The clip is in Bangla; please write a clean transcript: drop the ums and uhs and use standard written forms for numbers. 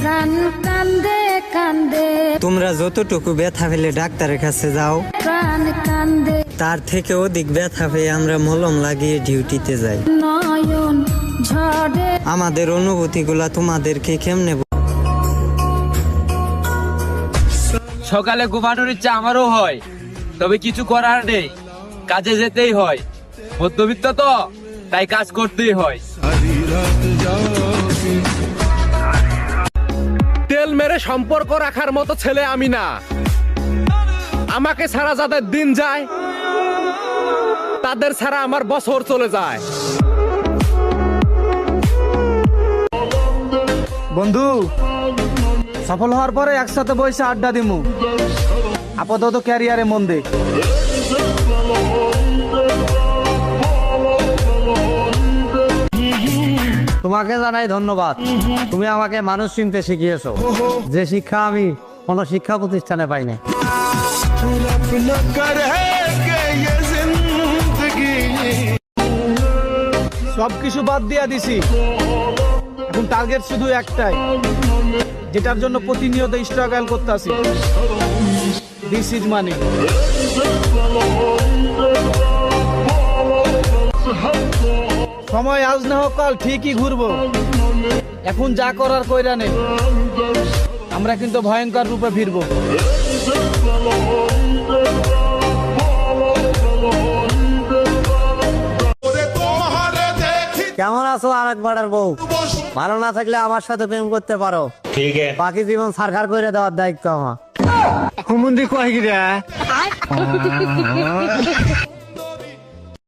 প্রাণ কান্দে কান্দে, তোমরা যতটুকু ব্যথা পেলে ডাক্তারের কাছে যাও, প্রাণ কান্দে, তার থেকে অধিক ব্যথা পেয়ে আমরা মলম লাগিয়ে ডিউটিতে যাই। নয়ন ঝরে। আমাদের অনুভূতিগুলা তোমাদেরকে কেমনে সকালে ঘুমানোর ইচ্ছা আমারও হয়, তবে কিছু করার নেই, কাজে যেতেই হয়। মধ্যবিত্ত তো, তাই কাজ করতেই হয়। তেল মেরে সম্পর্ক রাখার মতো ছেলে আমি না। আমাকে ছাড়া যাদের দিন যায়, তাদের ছাড়া আমার বছর চলে যায়। বন্ধু, সফল হওয়ার পরে একসাথে বসে আড্ডা দিমু। আপাতত ক্যারিয়ারে মন দে। তোমাকে জানাই ধন্যবাদ। তুমি আমাকে মানুষ চিনতে শিখিয়েছো, যে শিক্ষা আমি কোনো শিক্ষা প্রতিষ্ঠানে পাইনি। সবকিছু বাদ দিয়া দিছি, এখন টার্গেট শুধু একটাই, যেটার জন্য প্রতিনিয়ত স্ট্রাগল করতেছি। This is money. সময় আজ না হোক কাল ঠিকই ঘুরবো। এখন যা করার কইরা নেই, আমরা কিন্তু ভয়ঙ্কর রূপে ফিরবো। কেমন আছো আরেকবারের বউ? ভালো না থাকলে আমার সাথে প্রেম করতে পারো, ঠিক আছে? বাকি জীবন সরকার করে দেওয়ার দায়িত্ব আমার। হুমুন্দি কয় গিরা